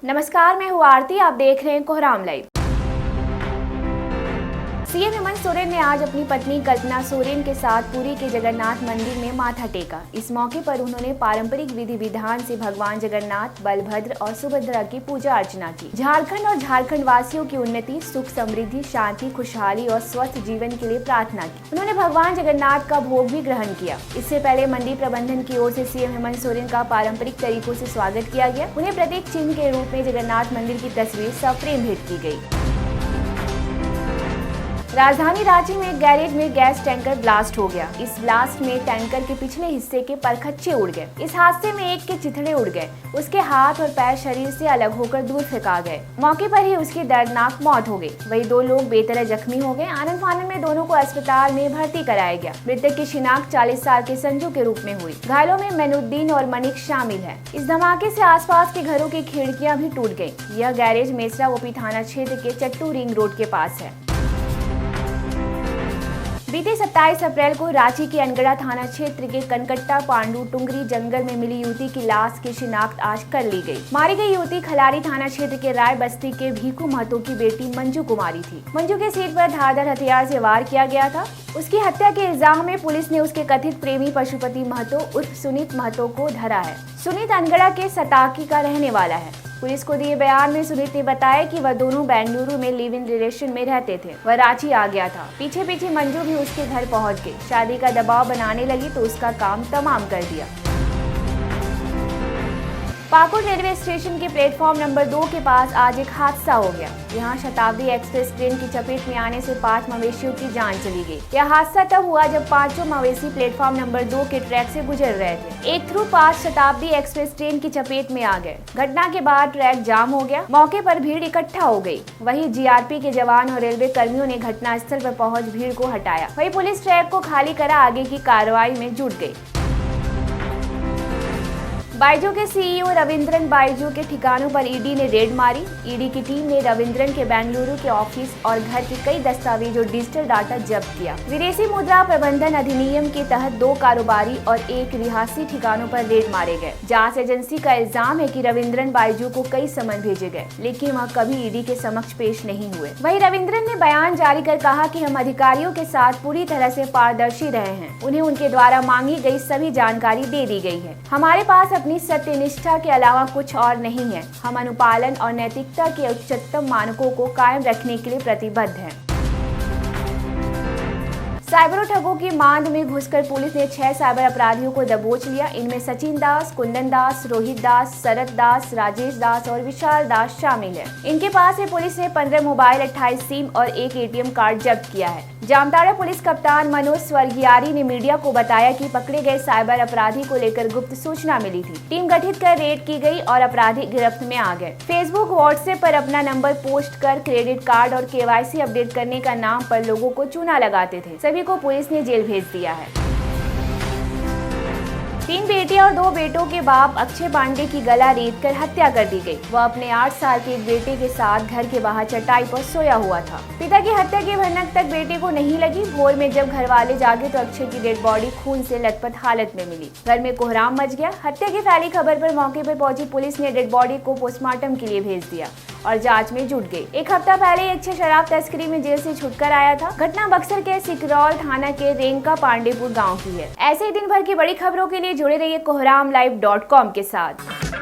नमस्कार, मैं हूँ आरती। आप देख रहे हैं कोहराम लाइव। सीएम हेमंत सोरेन ने आज अपनी पत्नी कल्पना सोरेन के साथ पुरी के जगन्नाथ मंदिर में माथा टेका। इस मौके पर उन्होंने पारंपरिक विधि विधान से भगवान जगन्नाथ, बलभद्र और सुभद्रा की पूजा अर्चना की। झारखंड और झारखंड वासियों की उन्नति, सुख, समृद्धि, शांति, खुशहाली और स्वस्थ जीवन के लिए प्रार्थना की। उन्होंने भगवान जगन्नाथ का भोग भी ग्रहण किया। इससे पहले मंदिर प्रबंधन की ओर से सीएम हेमंत सोरेन का पारंपरिक तरीकों से स्वागत किया गया। उन्हें प्रतीक चिन्ह के रूप में जगन्नाथ मंदिर की तस्वीर सफ्रेम भेंट की गयी। राजधानी रांची में एक गैरेज में गैस टैंकर ब्लास्ट हो गया। इस ब्लास्ट में टैंकर के पिछले हिस्से के परखच्चे उड़ गए। इस हादसे में एक के चिथड़े उड़ गए। उसके हाथ और पैर शरीर से अलग होकर दूर फेंका गए। मौके पर ही उसकी दर्दनाक मौत हो गई। वही 2 लोग बेतरह जख्मी हो गए। आनन फानन में दोनों को अस्पताल में भर्ती कराया गया। मृतक की शिनाख्त 40 साल के संजू के रूप में हुई। घायलों में मैनुद्दीन और मनिक शामिल है। इस धमाके से आसपास के घरों की खिड़कियां भी टूट गयी। यह गैरेज मेसरा ओपी थाना क्षेत्र के चट्टू रिंग रोड के पास है। बीते 27 अप्रैल को रांची के अनगढ़ा थाना क्षेत्र के कनकट्टा पांडू टुंगरी जंगल में मिली युवती की लाश की शिनाख्त आज कर ली गई। मारी गई युवती खलारी थाना क्षेत्र के राय बस्ती के भीखू महतो की बेटी मंजू कुमारी थी। मंजू के सिर पर धारदार हथियार से वार किया गया था। उसकी हत्या के इल्जाम में पुलिस ने उसके कथित प्रेमी पशुपति महतो उर्फ सुनीत महतो को धरा है। सुनीत अनगढ़ा के सताकी का रहने वाला है। पुलिस को दिए बयान में सुनीत ने बताया कि वह दोनों बेंगलुरु में लिव इन रिलेशन में रहते थे। वह रांची आ गया था। पीछे पीछे मंजू भी उसके घर पहुंच गई। शादी का दबाव बनाने लगी तो उसका काम तमाम कर दिया। पाकुड़ रेलवे स्टेशन के प्लेटफॉर्म नंबर 2 के पास आज एक हादसा हो गया। यहाँ शताब्दी एक्सप्रेस ट्रेन की चपेट में आने से 5 मवेशियों की जान चली गई। यह हादसा तब हुआ जब 5 मवेशी प्लेटफॉर्म नंबर 2 के ट्रैक से गुजर रहे थे। एक थ्रू 5 शताब्दी एक्सप्रेस ट्रेन की चपेट में आ गए। घटना के बाद ट्रैक जाम हो गया। मौके पर भीड़ इकट्ठा हो गई। वहीं जीआरपी के जवान और रेलवे कर्मियों ने घटनास्थल पर पहुंच भीड़ को हटाया। वहीं पुलिस ट्रैक को खाली करा आगे की कार्रवाई में जुट गई। बायजू के सीईओ रविंद्रन बायजू के ठिकानों पर ईडी ने रेड मारी। ईडी की टीम ने रविंद्रन के बेंगलुरु के ऑफिस और घर के कई दस्तावेज और डिजिटल डाटा जब्त किया। विदेशी मुद्रा प्रबंधन अधिनियम के तहत 2 कारोबारी और 1 रिहायशी ठिकानों पर रेड मारे गए। जांच एजेंसी का इल्जाम है कि रविंद्रन बायजू को कई समन भेजे गए, लेकिन वह कभी ईडी के समक्ष पेश नहीं हुए। वहीं रविंद्रन ने बयान जारी कर कहा कि हम अधिकारियों के साथ पूरी तरह से पारदर्शी रहे हैं। उन्हें उनके द्वारा मांगी गई सभी जानकारी दे दी गई है। हमारे पास अपनी सत्यनिष्ठा के अलावा कुछ और नहीं है। हम अनुपालन और नैतिकता के उच्चतम मानकों को कायम रखने के लिए प्रतिबद्ध हैं। साइबर ठगों की मांद में घुसकर पुलिस ने 6 साइबर अपराधियों को दबोच लिया। इनमें सचिन दास, कुंदन दास, रोहित दास, शरद दास, राजेश दास और विशाल दास शामिल है। इनके पास से पुलिस ने 15 मोबाइल, 28 सिम और 1 एटीएम कार्ड जब्त किया है। जामताड़ा पुलिस कप्तान मनोज स्वर्गियारी ने मीडिया को बताया कि पकड़े गए साइबर अपराधी को लेकर गुप्त सूचना मिली थी। टीम गठित कर रेड की गई और अपराधी गिरफ्त में आ गए। फेसबुक, व्हाट्सएप पर अपना नंबर पोस्ट कर क्रेडिट कार्ड और केवाईसी अपडेट करने का नाम पर लोगों को चूना लगाते थे। सभी को पुलिस ने जेल भेज दिया है। 3 बेटियां और 2 बेटों के बाप अक्षय पांडे की गला रेतकर हत्या कर दी गई। वह अपने 8 साल के एक बेटे के साथ घर के बाहर चटाई पर सोया हुआ था। पिता की हत्या की भनक तक बेटे को नहीं लगी। भोर में जब घर वाले जागे तो अक्षय की डेड बॉडी खून से लथपथ हालत में मिली। घर में कोहराम मच गया। हत्या की फैली खबर पर मौके पर पहुंची पुलिस ने डेड बॉडी को पोस्टमार्टम के लिए भेज दिया और जांच में जुट गई। एक हफ्ता पहले अक्षय शराब तस्करी में जेल से छुटकर आया था। घटना बक्सर के सिकरौल थाना के रेंका पांडेपुर गांव की है। ऐसे ही दिन भर की बड़ी खबरों के लिए जुड़े रहिए कोहरामलाइव.com के साथ।